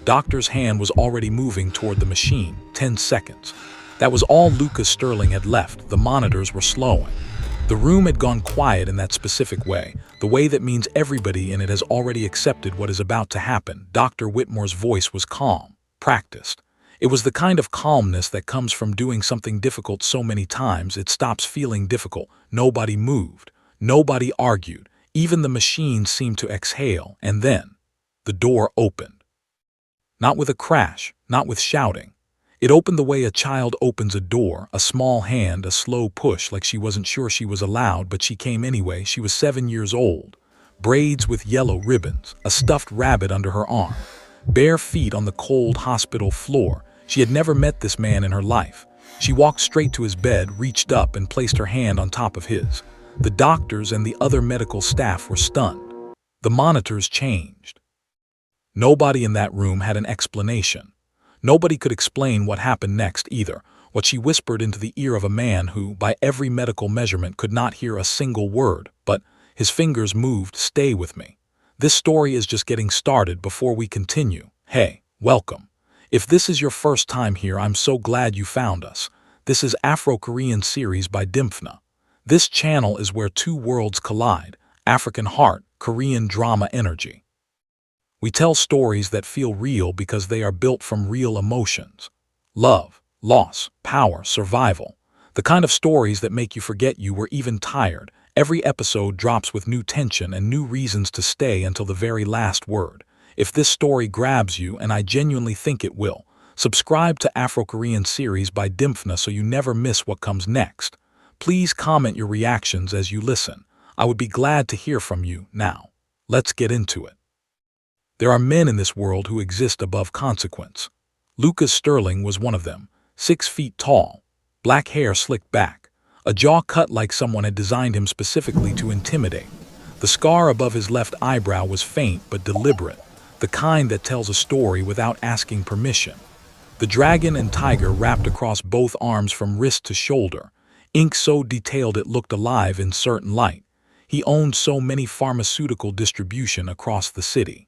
Doctor's hand was already moving toward the machine. 10 seconds. That was all Lucas Sterling had left. The monitors were slowing. The room had gone quiet in that specific way, the way that means everybody in it has already accepted what is about to happen. Dr. Whitmore's voice was calm, practiced. It was the kind of calmness that comes from doing something difficult so many times it stops feeling difficult. Nobody moved. Nobody argued. Even the machine seemed to exhale, and then the door opened. Not with a crash, not with shouting. It opened the way a child opens a door, a small hand, a slow push, like she wasn't sure she was allowed, but she came anyway. She was 7 years old. Braids with yellow ribbons, a stuffed rabbit under her arm. Bare feet on the cold hospital floor. She had never met this man in her life. She walked straight to his bed, reached up, and placed her hand on top of his. The doctors and the other medical staff were stunned. The monitors changed. Nobody in that room had an explanation. Nobody could explain what happened next either, what she whispered into the ear of a man who, by every medical measurement, could not hear a single word, but his fingers moved. Stay with me. This story is just getting started. Before we continue, hey, welcome. If this is your first time here, I'm so glad you found us. This is Afro-Korean series by Dimphna. This channel is where two worlds collide, African heart, Korean drama energy. We tell stories that feel real because they are built from real emotions. Love, loss, power, survival. The kind of stories that make you forget you were even tired. Every episode drops with new tension and new reasons to stay until the very last word. If this story grabs you, and I genuinely think it will, subscribe to Afro-Korean series by Dimphna so you never miss what comes next. Please comment your reactions as you listen. I would be glad to hear from you. Now, let's get into it. There are men in this world who exist above consequence. Lucas Sterling was one of them, 6 feet tall, black hair slicked back, a jaw cut like someone had designed him specifically to intimidate. The scar above his left eyebrow was faint but deliberate, the kind that tells a story without asking permission. The dragon and tiger wrapped across both arms from wrist to shoulder, ink so detailed it looked alive in certain light. He owned so many pharmaceutical distribution across the city.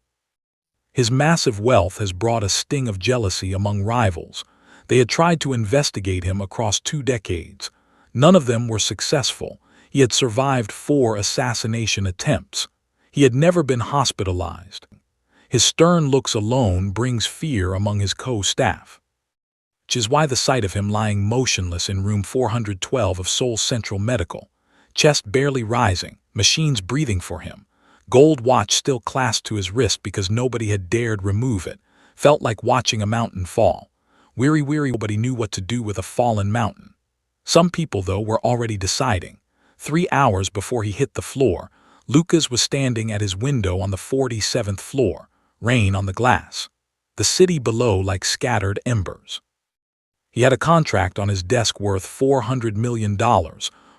His massive wealth has brought a sting of jealousy among rivals. They had tried to investigate him across 2 decades. None of them were successful. He had survived 4 assassination attempts. He had never been hospitalized. His stern looks alone brings fear among his co-staff. Which is why the sight of him lying motionless in room 412 of Seoul Central Medical, chest barely rising, machines breathing for him, gold watch still clasped to his wrist because nobody had dared remove it, felt like watching a mountain fall. Weary, nobody knew what to do with a fallen mountain. Some people, though, were already deciding. 3 hours before he hit the floor, Lucas was standing at his window on the 47th floor, rain on the glass. The city below like scattered embers. He had a contract on his desk worth $400 million,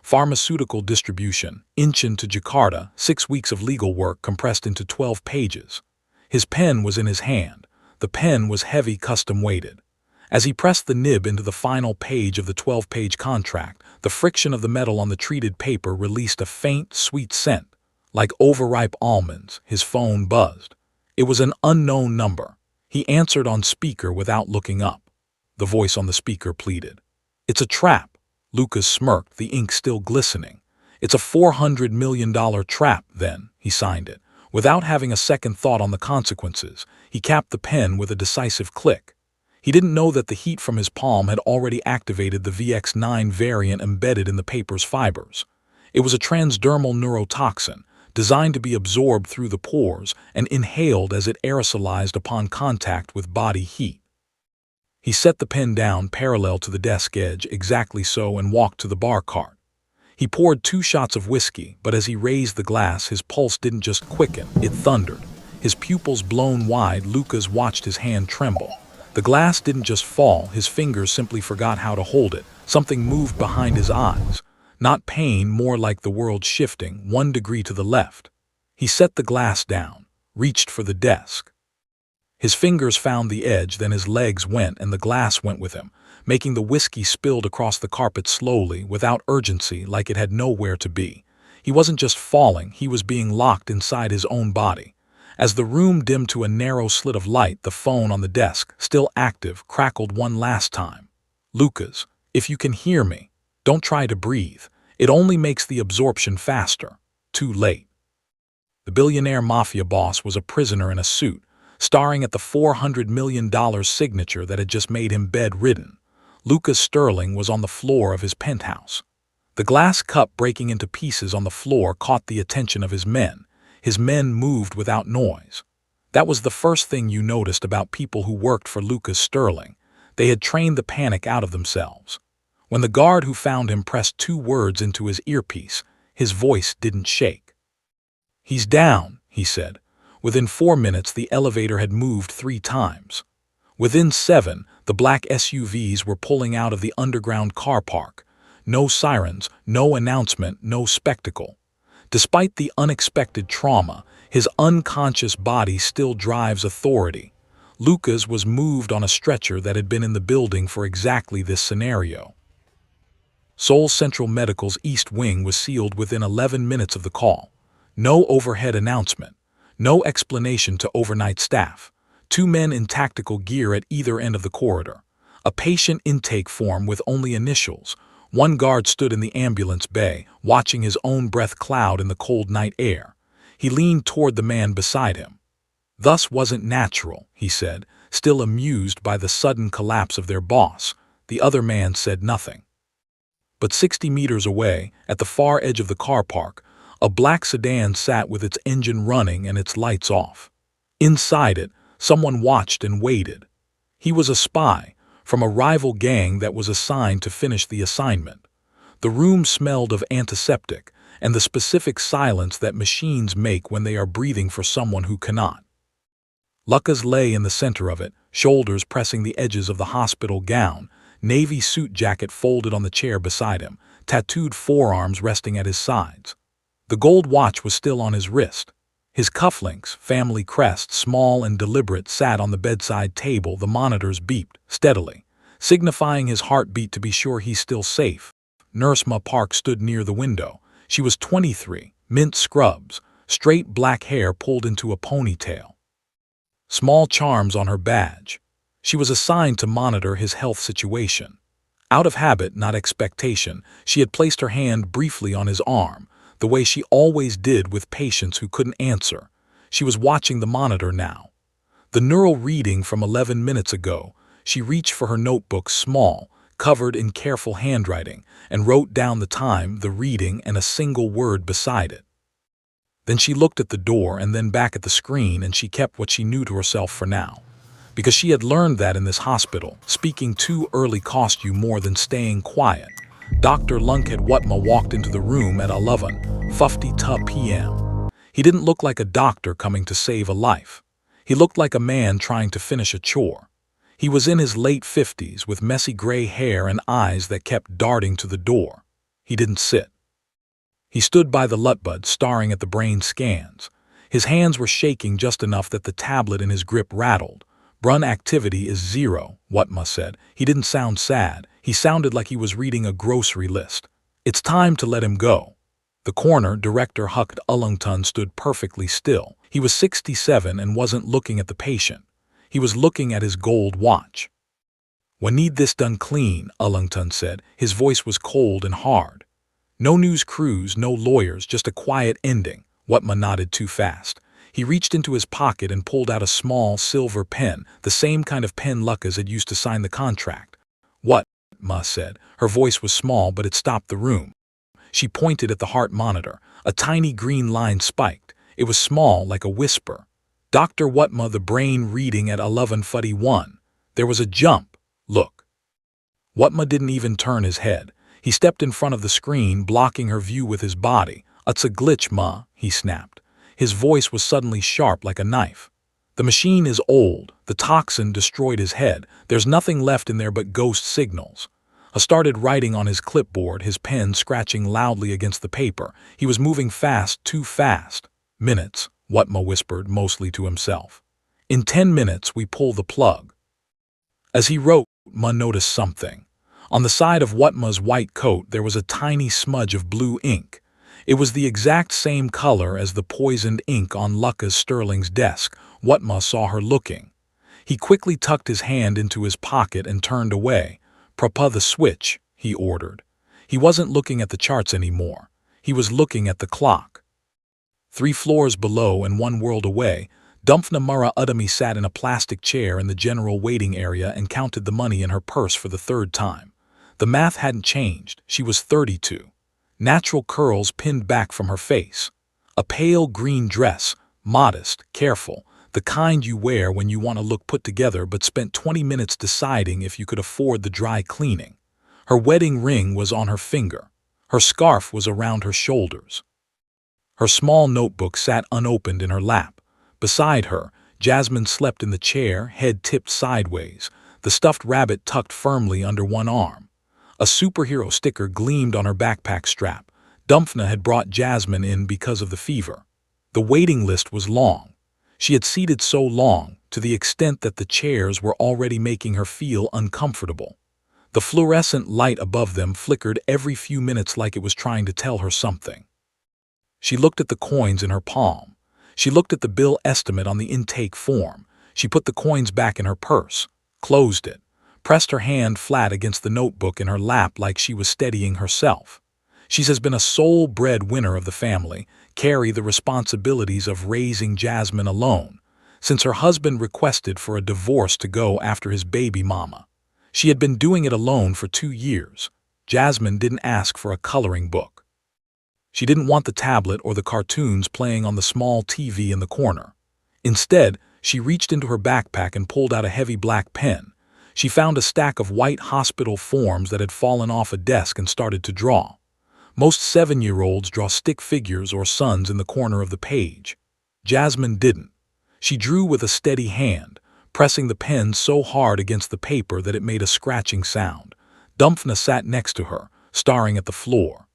pharmaceutical distribution, Incheon to Jakarta, 6 weeks of legal work compressed into 12 pages. His pen was in his hand. The pen was heavy, custom-weighted. As he pressed the nib into the final page of the 12-page contract, the friction of the metal on the treated paper released a faint, sweet scent, like overripe almonds. His phone buzzed. It was an unknown number. He answered on speaker without looking up. The voice on the speaker pleaded. "It's a trap." Lucas smirked, the ink still glistening. "It's a $400 million trap, then." He signed it. Without having a second thought on the consequences, he capped the pen with a decisive click. He didn't know that the heat from his palm had already activated the VX9 variant embedded in the paper's fibers. It was a transdermal neurotoxin, designed to be absorbed through the pores and inhaled as it aerosolized upon contact with body heat. He set the pen down parallel to the desk edge, exactly so, and walked to the bar cart. He poured 2 shots of whiskey, but as he raised the glass, his pulse didn't just quicken, it thundered. His pupils blown wide, Lucas watched his hand tremble. The glass didn't just fall, his fingers simply forgot how to hold it. Something moved behind his eyes. Not pain, more like the world shifting 1 degree to the left. He set the glass down, reached for the desk. His fingers found the edge, then his legs went and the glass went with him, making the whiskey spilled across the carpet slowly, without urgency, like it had nowhere to be. He wasn't just falling, he was being locked inside his own body. As the room dimmed to a narrow slit of light, the phone on the desk, still active, crackled one last time. "Lucas, if you can hear me, don't try to breathe. It only makes the absorption faster." Too late. The billionaire mafia boss was a prisoner in a suit, staring at the $400 million signature that had just made him bedridden. Lucas Sterling was on the floor of his penthouse. The glass cup breaking into pieces on the floor caught the attention of his men. His men moved without noise. That was the first thing you noticed about people who worked for Lucas Sterling. They had trained the panic out of themselves. When the guard who found him pressed 2 words into his earpiece, his voice didn't shake. "He's down," he said. Within 4 minutes, the elevator had moved 3 times. Within 7, the black SUVs were pulling out of the underground car park. No sirens, no announcement, no spectacle. Despite the unexpected trauma, his unconscious body still drives authority. Lucas was moved on a stretcher that had been in the building for exactly this scenario. Seoul Central Medical's East Wing was sealed within 11 minutes of the call. No overhead announcement. No explanation to overnight staff. 2 men in tactical gear at either end of the corridor. A patient intake form with only initials. One guard stood in the ambulance bay, watching his own breath cloud in the cold night air. He leaned toward the man beside him. "Thus wasn't natural," he said, still amused by the sudden collapse of their boss. The other man said nothing. But 60 meters away, at the far edge of the car park, a black sedan sat with its engine running and its lights off. Inside it, someone watched and waited. He was a spy, from a rival gang that was assigned to finish the assignment. The room smelled of antiseptic and the specific silence that machines make when they are breathing for someone who cannot. Lucas lay in the center of it, shoulders pressing the edges of the hospital gown, navy suit jacket folded on the chair beside him, tattooed forearms resting at his sides. The gold watch was still on his wrist. His cufflinks, family crest, small and deliberate, sat on the bedside table. The monitors beeped steadily, signifying his heartbeat to be sure he's still safe. Nurse Ma Park stood near the window. She was 23, mint scrubs, straight black hair pulled into a ponytail. Small charms on her badge. She was assigned to monitor his health situation. Out of habit, not expectation, she had placed her hand briefly on his arm, the way she always did with patients who couldn't answer. She was watching the monitor now. The neural reading from 11 minutes ago. She reached for her notebook, small, covered in careful handwriting, and wrote down the time, the reading, and a single word beside it. Then she looked at the door and then back at the screen, and she kept what she knew to herself for now. Because she had learned that in this hospital, speaking too early cost you more than staying quiet. Dr. Lunkhead Whatma walked into the room at 11:52 p.m. He didn't look like a doctor coming to save a life. He looked like a man trying to finish a chore. He was in his late 50s with messy gray hair and eyes that kept darting to the door. He didn't sit. He stood by the Lutbud, staring at the brain scans. His hands were shaking just enough that the tablet in his grip rattled. "Brun activity is 0, Whatma said. He didn't sound sad. He sounded like he was reading a grocery list. "It's time to let him go." The coroner, Director Huck Ullungton, stood perfectly still. He was 67 and wasn't looking at the patient. He was looking at his gold watch. "We need this done clean," Ullungton said. His voice was cold and hard. "No news crews, no lawyers, just a quiet ending." Whatma nodded too fast. He reached into his pocket and pulled out a small silver pen, the same kind of pen Lucas had used to sign the contract. "What?" Ma said. Her voice was small, but it stopped the room. She pointed at the heart monitor. A tiny green line spiked. It was small, like a whisper. "Dr. Whatma, the brain reading at 11:41. There was a jump. Look." Whatma didn't even turn his head. He stepped in front of the screen, blocking her view with his body. "It's a glitch, Ma," he snapped. His voice was suddenly sharp like a knife. "The machine is old. The toxin destroyed his head. There's nothing left in there but ghost signals." He started writing on his clipboard, his pen scratching loudly against the paper. He was moving fast, too fast. "Minutes," Whatma whispered, mostly to himself. "In 10 minutes, we pull the plug." As he wrote, Ma noticed something. On the side of Whatma's white coat, there was a tiny smudge of blue ink. It was the exact same color as the poisoned ink on Lucas Sterling's desk. Whatma saw her looking. He quickly tucked his hand into his pocket and turned away. "Prapa the switch," he ordered. He wasn't looking at the charts anymore. He was looking at the clock. 3 floors below and 1 world away, Dumpna Murra Udami sat in a plastic chair in the general waiting area and counted the money in her purse for the 3rd time. The math hadn't changed. She was 32. Natural curls pinned back from her face. A pale green dress, modest, careful, the kind you wear when you want to look put together but spent 20 minutes deciding if you could afford the dry cleaning. Her wedding ring was on her finger. Her scarf was around her shoulders. Her small notebook sat unopened in her lap. Beside her, Jasmine slept in the chair, head tipped sideways, the stuffed rabbit tucked firmly under one arm. A superhero sticker gleamed on her backpack strap. Dumpna had brought Jasmine in because of the fever. The waiting list was long. She had seated so long, to the extent that the chairs were already making her feel uncomfortable. The fluorescent light above them flickered every few minutes like it was trying to tell her something. She looked at the coins in her palm. She looked at the bill estimate on the intake form. She put the coins back in her purse, closed it, pressed her hand flat against the notebook in her lap like she was steadying herself. She has been a sole breadwinner of the family, carry the responsibilities of raising Jasmine alone, since her husband requested for a divorce to go after his baby mama. She had been doing it alone for 2 years. Jasmine didn't ask for a coloring book. She didn't want the tablet or the cartoons playing on the small TV in the corner. Instead, she reached into her backpack and pulled out a heavy black pen. She found a stack of white hospital forms that had fallen off a desk and started to draw. Most 7-year-olds draw stick figures or suns in the corner of the page. Jasmine didn't. She drew with a steady hand, pressing the pen so hard against the paper that it made a scratching sound. Dumpna sat next to her, staring at the floor.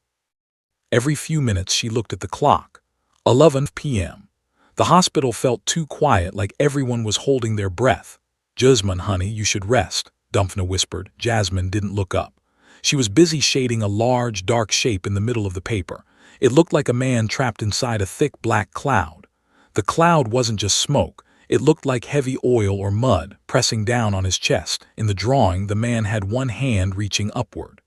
Every few minutes she looked at the clock. 11 p.m. The hospital felt too quiet, like everyone was holding their breath. "Jasmine, honey, you should rest," Dumpna whispered. Jasmine didn't look up. She was busy shading a large, dark shape in the middle of the paper. It looked like a man trapped inside a thick black cloud. The cloud wasn't just smoke. It looked like heavy oil or mud pressing down on his chest. In the drawing, the man had one hand reaching upward.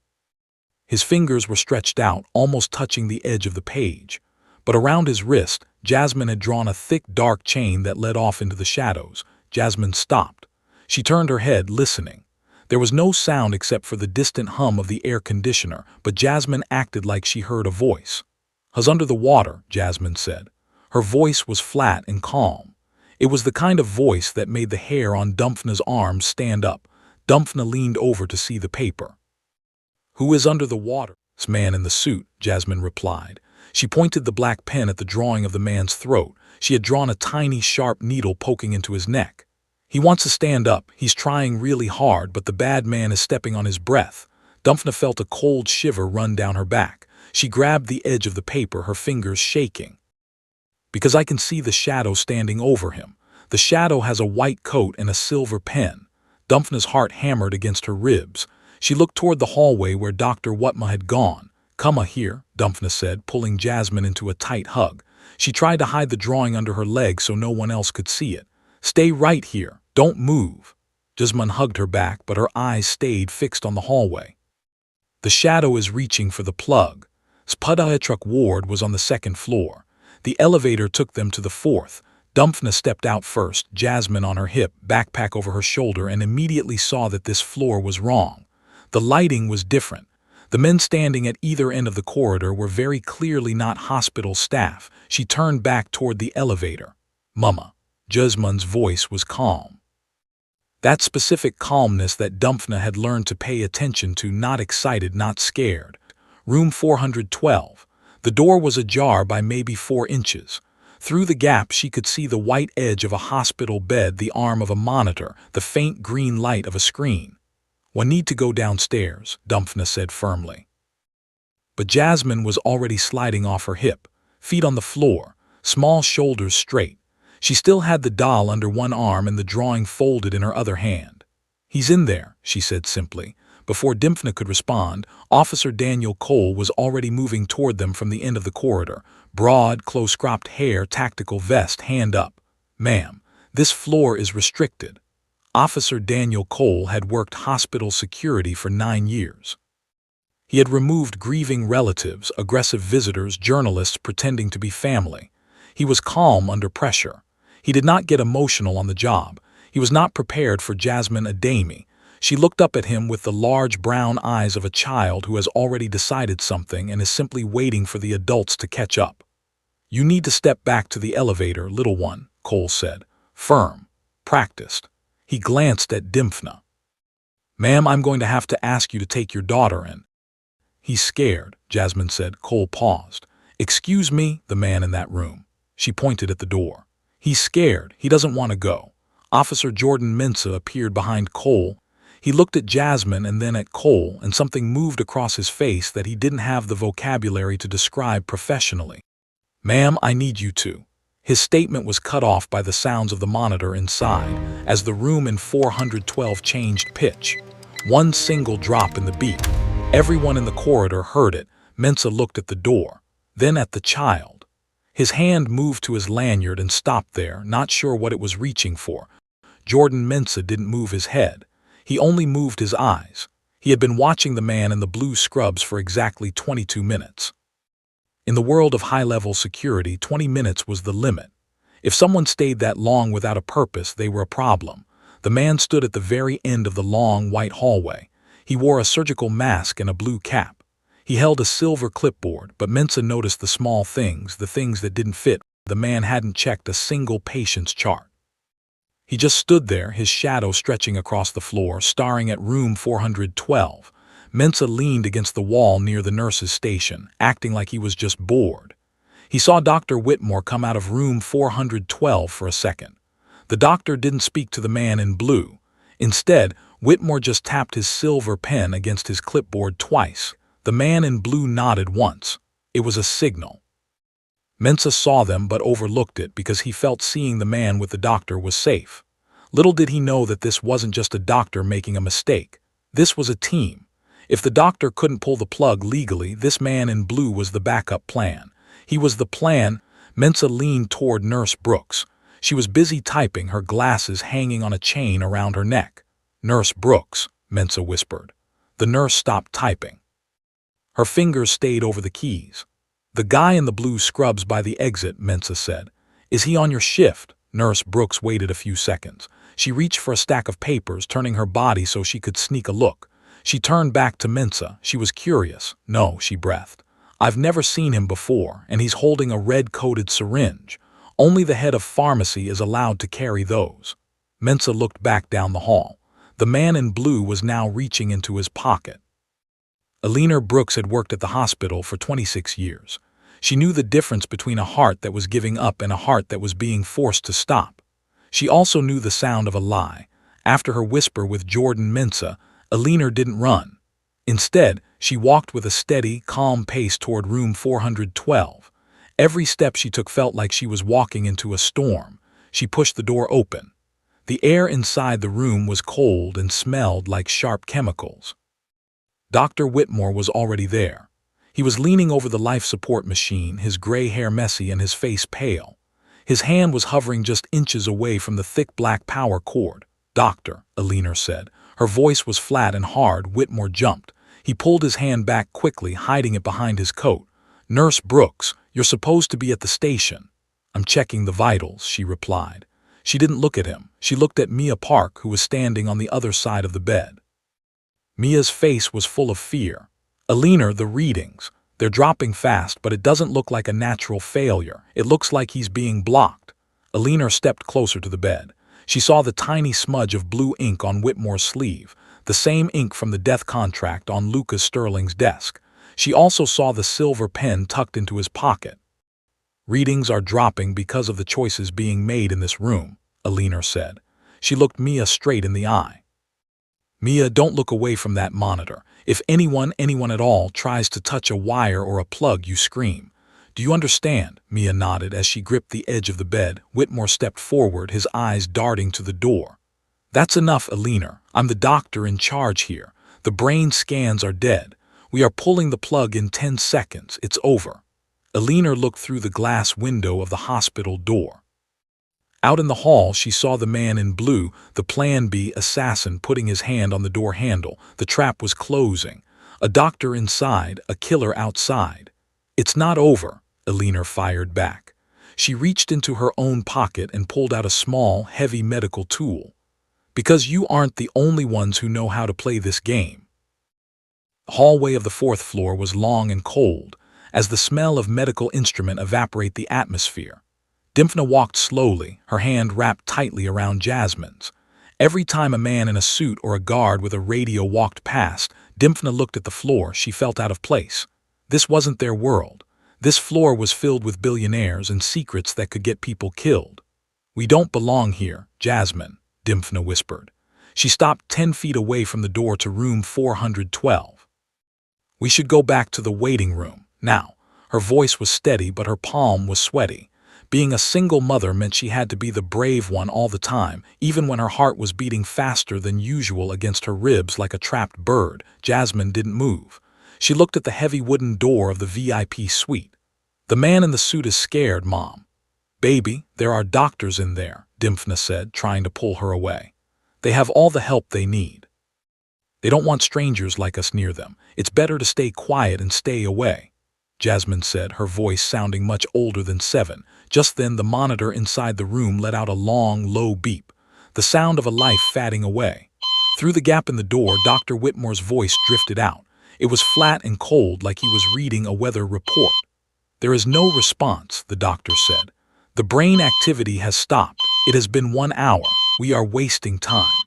His fingers were stretched out, almost touching the edge of the page. But around his wrist, Jasmine had drawn a thick, dark chain that led off into the shadows. Jasmine stopped. She turned her head, listening. There was no sound except for the distant hum of the air conditioner, but Jasmine acted like she heard a voice. "Who's under the water?" Jasmine said. Her voice was flat and calm. It was the kind of voice that made the hair on Dumpna's arms stand up. Dumpna leaned over to see the paper. "Who is under the water?" "This man in the suit," Jasmine replied. She pointed the black pen at the drawing of the man's throat. She had drawn a tiny, sharp needle poking into his neck. "He wants to stand up. He's trying really hard, but the bad man is stepping on his breath." Dumpna felt a cold shiver run down her back. She grabbed the edge of the paper, her fingers shaking. "Because I can see the shadow standing over him. The shadow has a white coat and a silver pen." Dumpna's heart hammered against her ribs. She looked toward the hallway where Dr. Whatma had gone. "Come here," Dumpna said, pulling Jasmine into a tight hug. She tried to hide the drawing under her leg so no one else could see it. "Stay right here. Don't move." Jasmine hugged her back, but her eyes stayed fixed on the hallway. "The shadow is reaching for the plug." Spudahetruk ward was on the 2nd floor. The elevator took them to the 4th. Dumpna stepped out first, Jasmine on her hip, backpack over her shoulder, and immediately saw that this floor was wrong. The lighting was different. The men standing at either end of the corridor were very clearly not hospital staff. She turned back toward the elevator. "Mama." Jasmine's voice was calm. That specific calmness that Dumpna had learned to pay attention to, not excited, not scared. Room 412. The door was ajar by maybe 4 inches. Through the gap she could see the white edge of a hospital bed, the arm of a monitor, the faint green light of a screen. "One need to go downstairs," Dumpna said firmly. But Jasmine was already sliding off her hip, feet on the floor, small shoulders straight. She still had the doll under one arm and the drawing folded in her other hand. "He's in there," she said simply, Before Dimphna could respond, Officer Daniel Cole was already moving toward them from the end of the corridor. Broad, close-cropped hair, tactical vest, hand up. "Ma'am, this floor is restricted." Officer Daniel Cole had worked hospital security for 9 years. He had removed grieving relatives, aggressive visitors, journalists pretending to be family. He was calm under pressure. He did not get emotional on the job. He was not prepared for Jasmine Ademi. She looked up at him with the large brown eyes of a child who has already decided something and is simply waiting for the adults to catch up. "You need to step back to the elevator, little one," Cole said. Firm. Practiced. He glanced at Dimphna. "Ma'am, I'm going to have to ask you to take your daughter in." "He's scared," Jasmine said. Cole paused. "Excuse me," the man in that room. She pointed at the door. "He's scared. He doesn't want to go." Officer Jordan Mensah appeared behind Cole. He looked at Jasmine and then at Cole, and something moved across his face that he didn't have the vocabulary to describe professionally. "Ma'am, I need you to." His statement was cut off by the sounds of the monitor inside, as the room in 412 changed pitch. One single drop in the beat. Everyone in the corridor heard it. Mensah looked at the door, then at the child. His hand moved to his lanyard and stopped there, not sure what it was reaching for. Jordan Mensah didn't move his head. He only moved his eyes. He had been watching the man in the blue scrubs for exactly 22 minutes. In the world of high-level security, 20 minutes was the limit. If someone stayed that long without a purpose, they were a problem. The man stood at the very end of the long, white hallway. He wore a surgical mask and a blue cap. He held a silver clipboard, but Mensah noticed the small things, the things that didn't fit. The man hadn't checked a single patient's chart. He just stood there, his shadow stretching across the floor, staring at room 412. Mensah leaned against the wall near the nurse's station, acting like he was just bored. He saw Dr. Whitmore come out of room 412 for a second. The doctor didn't speak to the man in blue. Instead, Whitmore just tapped his silver pen against his clipboard twice. The man in blue nodded once. It was a signal. Mensah saw them but overlooked it because he felt seeing the man with the doctor was safe. Little did he know that this wasn't just a doctor making a mistake. This was a team. If the doctor couldn't pull the plug legally, this man in blue was the backup plan. He was the plan. Mensah leaned toward Nurse Brooks. She was busy typing, her glasses hanging on a chain around her neck. "Nurse Brooks," Mensah whispered. The nurse stopped typing. Her fingers stayed over the keys. "The guy in the blue scrubs by the exit," Mensah said. "Is he on your shift?" Nurse Brooks waited a few seconds. She reached for a stack of papers, turning her body so she could sneak a look. She turned back to Mensah. She was curious. "No," she breathed. "I've never seen him before, and he's holding a red-coated syringe. Only the head of pharmacy is allowed to carry those." Mensah looked back down the hall. The man in blue was now reaching into his pocket. Billionaire Brooks had worked at the hospital for 26 years. She knew the difference between a heart that was giving up and a heart that was being forced to stop. She also knew the sound of a lie. After her whisper with Jordan Mensah, Billionaire didn't run. Instead, she walked with a steady, calm pace toward room 412. Every step she took felt like she was walking into a storm. She pushed the door open. The air inside the room was cold and smelled like sharp chemicals. Dr. Whitmore was already there. He was leaning over the life support machine, his gray hair messy and his face pale. His hand was hovering just inches away from the thick black power cord. "Doctor," Billionaire said. Her voice was flat and hard. Whitmore jumped. He pulled his hand back quickly, hiding it behind his coat. "Nurse Brooks, you're supposed to be at the station." "I'm checking the vitals," she replied. She didn't look at him. She looked at Mia Park, who was standing on the other side of the bed. Mia's face was full of fear. "Billionaire, the readings. They're dropping fast, but it doesn't look like a natural failure. It looks like he's being blocked." Billionaire stepped closer to the bed. She saw the tiny smudge of blue ink on Whitmore's sleeve, the same ink from the death contract on Lucas Sterling's desk. She also saw the silver pen tucked into his pocket. "Readings are dropping because of the choices being made in this room," Billionaire said. She looked Mia straight in the eye. "Mia, don't look away from that monitor. If anyone at all, tries to touch a wire or a plug, you scream. Do you understand?" Mia nodded as she gripped the edge of the bed. Whitmore stepped forward, his eyes darting to the door. "That's enough, Billionaire. I'm the doctor in charge here. The brain scans are dead. We are pulling the plug in 10 seconds. It's over. Alina looked through the glass window of the hospital door. Out in the hall, she saw the man in blue, the Plan B assassin, putting his hand on the door handle. The trap was closing. A doctor inside, a killer outside. "It's not over," Alina fired back. She reached into her own pocket and pulled out a small, heavy medical tool. "Because you aren't the only ones who know how to play this game." The hallway of the 4th floor was long and cold, as the smell of medical instrument evaporate the atmosphere. Dimphna walked slowly, her hand wrapped tightly around Jasmine's. Every time a man in a suit or a guard with a radio walked past, Dimphna looked at the floor. She felt out of place. This wasn't their world. This floor was filled with billionaires and secrets that could get people killed. "We don't belong here, Jasmine," Dimphna whispered. She stopped 10 feet away from the door to room 412. "We should go back to the waiting room, now." Her voice was steady, but her palm was sweaty. Being a single mother meant she had to be the brave one all the time, even when her heart was beating faster than usual against her ribs like a trapped bird. Jasmine didn't move. She looked at the heavy wooden door of the VIP suite. "The man in the suit is scared, Mom." "Baby, there are doctors in there," Dimphna said, trying to pull her away. "They have all the help they need. They don't want strangers like us near them. It's better to stay quiet and stay away," Jasmine said, her voice sounding much older than 7. Just then the monitor inside the room let out a long, low beep, the sound of a life fading away. Through the gap in the door, Dr. Whitmore's voice drifted out. It was flat and cold, like he was reading a weather report. "There is no response," the doctor said. "The brain activity has stopped. It has been 1 hour. We are wasting time."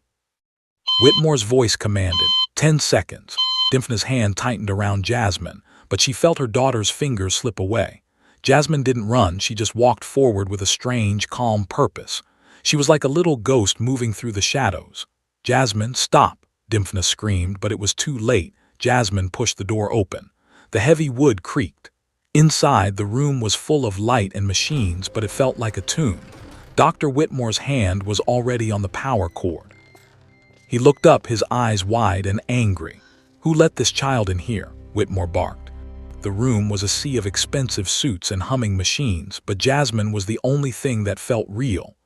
Whitmore's voice commanded, 10 seconds. Dimphna's hand tightened around Jasmine, but she felt her daughter's fingers slip away. Jasmine didn't run, she just walked forward with a strange, calm purpose. She was like a little ghost moving through the shadows. "Jasmine, stop!" Dimphna screamed, but it was too late. Jasmine pushed the door open. The heavy wood creaked. Inside, the room was full of light and machines, but it felt like a tomb. Dr. Whitmore's hand was already on the power cord. He looked up, his eyes wide and angry. "Who let this child in here?" Whitmore barked. The room was a sea of expensive suits and humming machines, but Jasmine was the only thing that felt real.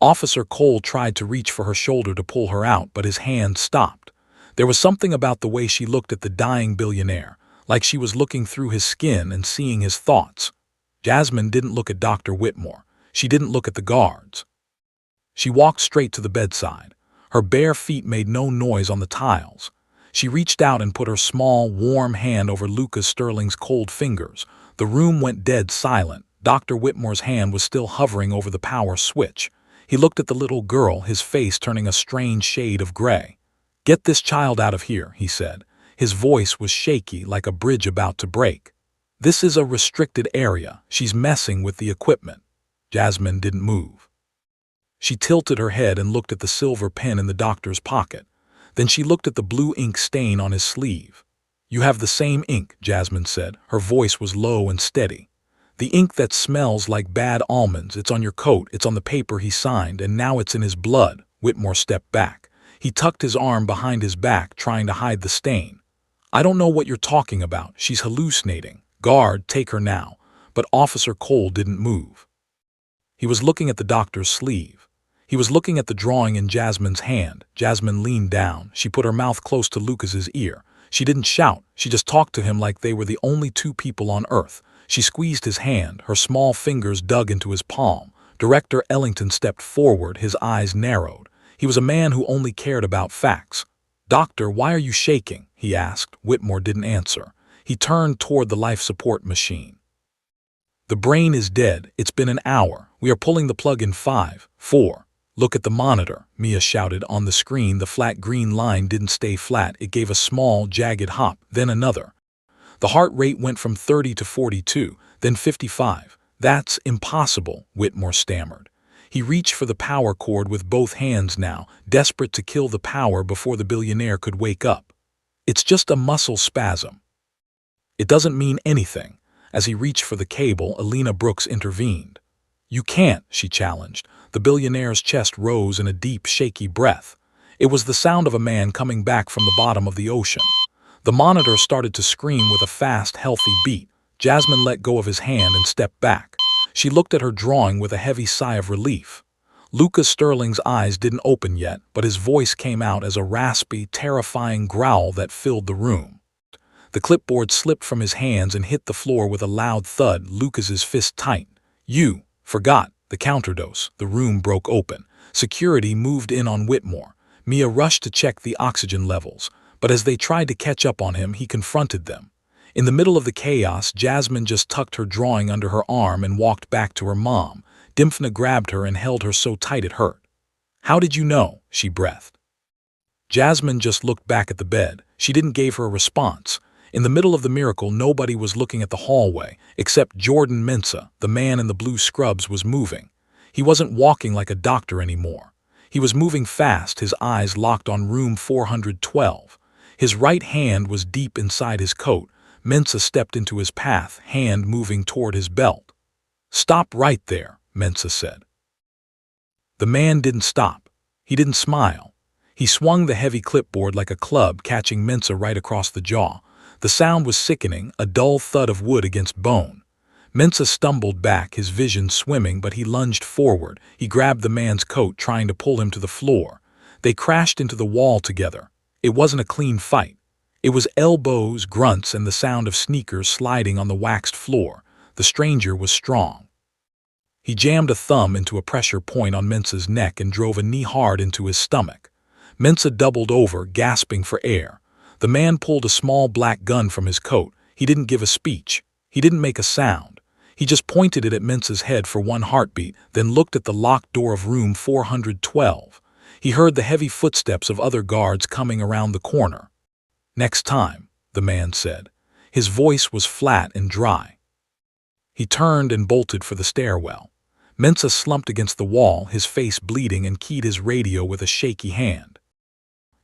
Officer Cole tried to reach for her shoulder to pull her out, but his hand stopped. There was something about the way she looked at the dying billionaire, like she was looking through his skin and seeing his thoughts. Jasmine didn't look at Dr. Whitmore. She didn't look at the guards. She walked straight to the bedside. Her bare feet made no noise on the tiles. She reached out and put her small, warm hand over Lucas Sterling's cold fingers. The room went dead silent. Dr. Whitmore's hand was still hovering over the power switch. He looked at the little girl, his face turning a strange shade of gray. "Get this child out of here," he said. His voice was shaky, like a bridge about to break. "This is a restricted area. She's messing with the equipment." Jasmine didn't move. She tilted her head and looked at the silver pen in the doctor's pocket. Then she looked at the blue ink stain on his sleeve. "You have the same ink," Jasmine said. Her voice was low and steady. "The ink that smells like bad almonds. It's on your coat, it's on the paper he signed, and now it's in his blood." Whitmore stepped back. He tucked his arm behind his back, trying to hide the stain. "I don't know what you're talking about. She's hallucinating. Guard, take her now." But Officer Cole didn't move. He was looking at the doctor's sleeve. He was looking at the drawing in Jasmine's hand. Jasmine leaned down. She put her mouth close to Lucas's ear. She didn't shout. She just talked to him like they were the only 2 people on Earth. She squeezed his hand. Her small fingers dug into his palm. Director Ellington stepped forward, his eyes narrowed. He was a man who only cared about facts. "Doctor, why are you shaking?" he asked. Whitmore didn't answer. He turned toward the life support machine. "The brain is dead. It's been an hour. We are pulling the plug in 5, 4. "Look at the monitor," Mia shouted. On the screen, the flat green line didn't stay flat. It gave a small, jagged hop, then another. The heart rate went from 30 to 42, then 55. "That's impossible," Whitmore stammered. He reached for the power cord with both hands now, desperate to kill the power before the billionaire could wake up. "It's just a muscle spasm. It doesn't mean anything." As he reached for the cable, Alina Brooks intervened. "You can't," she challenged. The billionaire's chest rose in a deep, shaky breath. It was the sound of a man coming back from the bottom of the ocean. The monitor started to scream with a fast, healthy beat. Jasmine let go of his hand and stepped back. She looked at her drawing with a heavy sigh of relief. Lucas Sterling's eyes didn't open yet, but his voice came out as a raspy, terrifying growl that filled the room. The clipboard slipped from his hands and hit the floor with a loud thud. Lucas's fist tightened. "You forgot the counterdose." The room broke open. Security moved in on Whitmore. Mia rushed to check the oxygen levels, but as they tried to catch up on him, he confronted them. In the middle of the chaos, Jasmine just tucked her drawing under her arm and walked back to her mom. Dimphna grabbed her and held her so tight it hurt. "How did you know?" she breathed. Jasmine just looked back at the bed. She didn't give her a response. In the middle of the miracle, nobody was looking at the hallway, except Jordan Mensah. The man in the blue scrubs was moving. He wasn't walking like a doctor anymore. He was moving fast, his eyes locked on room 412. His right hand was deep inside his coat. Mensah stepped into his path, hand moving toward his belt. "Stop right there," Mensah said. The man didn't stop. He didn't smile. He swung the heavy clipboard like a club, catching Mensah right across the jaw. The sound was sickening, a dull thud of wood against bone. Mensah stumbled back, his vision swimming, but he lunged forward. He grabbed the man's coat, trying to pull him to the floor. They crashed into the wall together. It wasn't a clean fight. It was elbows, grunts, and the sound of sneakers sliding on the waxed floor. The stranger was strong. He jammed a thumb into a pressure point on Mensah's neck and drove a knee hard into his stomach. Mensah doubled over, gasping for air. The man pulled a small black gun from his coat. He didn't give a speech. He didn't make a sound. He just pointed it at Mensah's head for one heartbeat, then looked at the locked door of room 412. He heard the heavy footsteps of other guards coming around the corner. "Next time," the man said. His voice was flat and dry. He turned and bolted for the stairwell. Mensah slumped against the wall, his face bleeding, and keyed his radio with a shaky hand.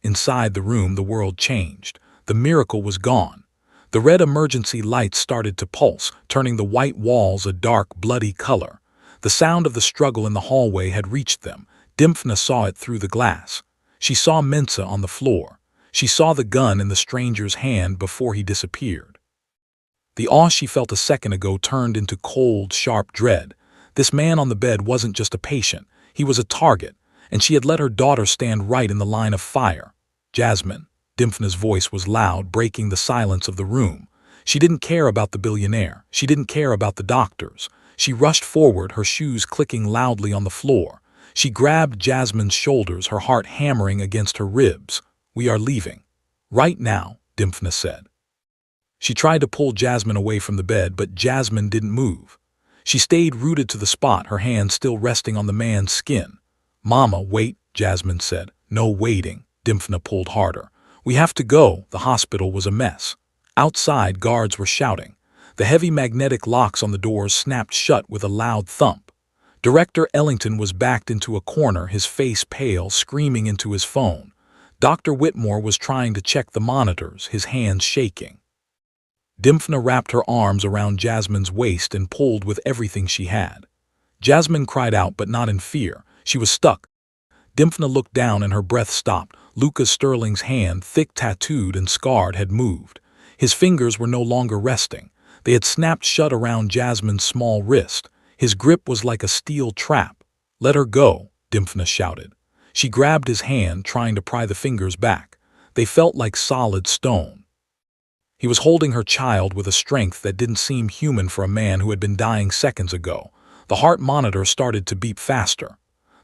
Inside the room, the world changed. The miracle was gone. The red emergency lights started to pulse, turning the white walls a dark, bloody color. The sound of the struggle in the hallway had reached them. Dimphna saw it through the glass. She saw Mensah on the floor. She saw the gun in the stranger's hand before he disappeared. The awe she felt a second ago turned into cold, sharp dread. This man on the bed wasn't just a patient. He was a target, and she had let her daughter stand right in the line of fire. "Jasmine." Dimphna's voice was loud, breaking the silence of the room. She didn't care about the billionaire. She didn't care about the doctors. She rushed forward, her shoes clicking loudly on the floor. She grabbed Jasmine's shoulders, her heart hammering against her ribs. "We are leaving. Right now," Dimphna said. She tried to pull Jasmine away from the bed, but Jasmine didn't move. She stayed rooted to the spot, her hand still resting on the man's skin. "Mama, wait," Jasmine said. "No waiting." Dimphna pulled harder. "We have to go." The hospital was a mess. Outside, guards were shouting. The heavy magnetic locks on the doors snapped shut with a loud thump. Director Ellington was backed into a corner, his face pale, screaming into his phone. Dr. Whitmore was trying to check the monitors, his hands shaking. Dimphna wrapped her arms around Jasmine's waist and pulled with everything she had. Jasmine cried out, but not in fear. She was stuck. Dimphna looked down and her breath stopped. Lucas Sterling's hand, thick, tattooed, and scarred, had moved. His fingers were no longer resting. They had snapped shut around Jasmine's small wrist. His grip was like a steel trap. "Let her go," Dimphna shouted. She grabbed his hand, trying to pry the fingers back. They felt like solid stone. He was holding her child with a strength that didn't seem human for a man who had been dying seconds ago. The heart monitor started to beep faster.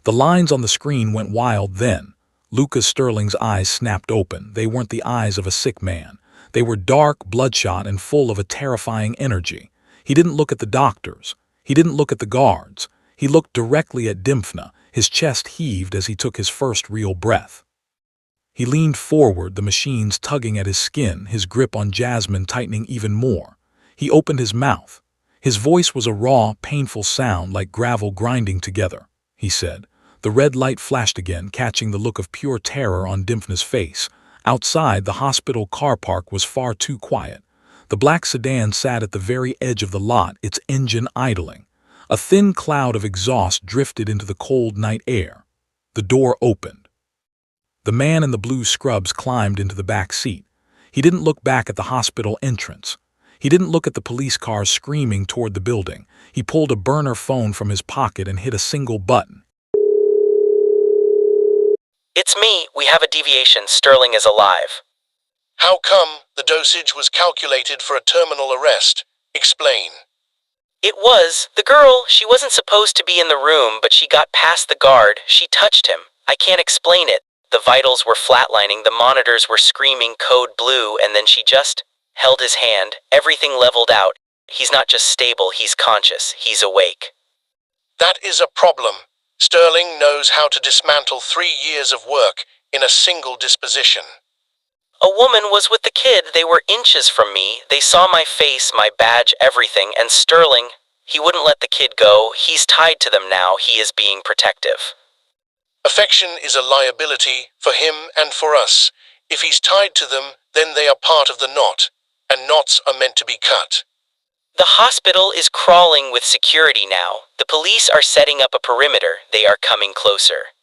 The lines on the screen went wild then. Lucas Sterling's eyes snapped open. They weren't the eyes of a sick man. They were dark, bloodshot, and full of a terrifying energy. He didn't look at the doctors. He didn't look at the guards. He looked directly at Dimphna. His chest heaved as he took his first real breath. He leaned forward, the machines tugging at his skin, his grip on Jasmine tightening even more. He opened his mouth. His voice was a raw, painful sound like gravel grinding together. He said. The red light flashed again, catching the look of pure terror on Dimphna's face. Outside, the hospital car park was far too quiet. The black sedan sat at the very edge of the lot, its engine idling. A thin cloud of exhaust drifted into the cold night air. The door opened. The man in the blue scrubs climbed into the back seat. He didn't look back at the hospital entrance. He didn't look at the police cars screaming toward the building. He pulled a burner phone from his pocket and hit a single button. It's me. We have a deviation. Sterling is alive. How come the dosage was calculated for a terminal arrest? Explain. It was. The girl, she wasn't supposed to be in the room, but she got past the guard. She touched him. I can't explain it. The vitals were flatlining, the monitors were screaming code blue, and then she just held his hand. Everything leveled out. He's not just stable, he's conscious. He's awake. That is a problem. Sterling knows how to dismantle 3 years of work in a single disposition. A woman was with the kid. They were inches from me. They saw my face, my badge, everything, and Sterling, he wouldn't let the kid go. He's tied to them now. He is being protective. Affection is a liability for him and for us. If he's tied to them, then they are part of the knot, and knots are meant to be cut. The hospital is crawling with security now. The police are setting up a perimeter. They are coming closer.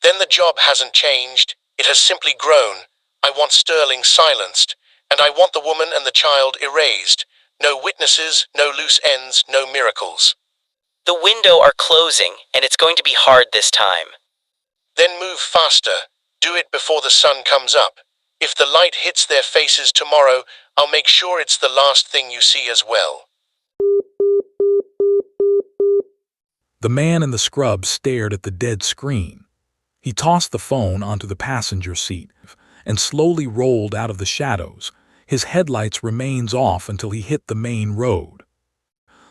Then the job hasn't changed. It has simply grown. I want Sterling silenced, and I want the woman and the child erased. No witnesses, no loose ends, no miracles. The window are closing, and it's going to be hard this time. Then move faster. Do it before the sun comes up. If the light hits their faces tomorrow, I'll make sure it's the last thing you see as well. The man in the scrubs stared at the dead screen. He tossed the phone onto the passenger seat and slowly rolled out of the shadows. His headlights remained off until he hit the main road.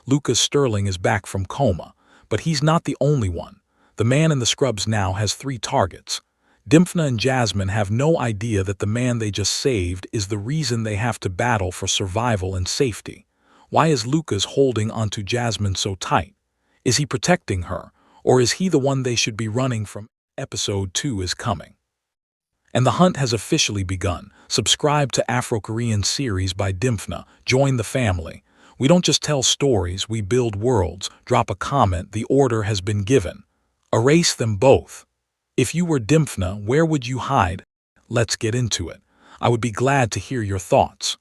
Lucas Sterling is back from coma, but he's not the only one. The man in the scrubs now has 3 targets. Dimphna and Jasmine have no idea that the man they just saved is the reason they have to battle for survival and safety. Why is Lucas holding onto Jasmine so tight? Is he protecting her, or is he the one they should be running from? Episode 2 is coming. And the hunt has officially begun. Subscribe to Afro-Korean series by Dimphna. Join the family. We don't just tell stories, we build worlds. Drop a comment, the order has been given. Erase them both. If you were Dimphna, where would you hide? Let's get into it. I would be glad to hear your thoughts.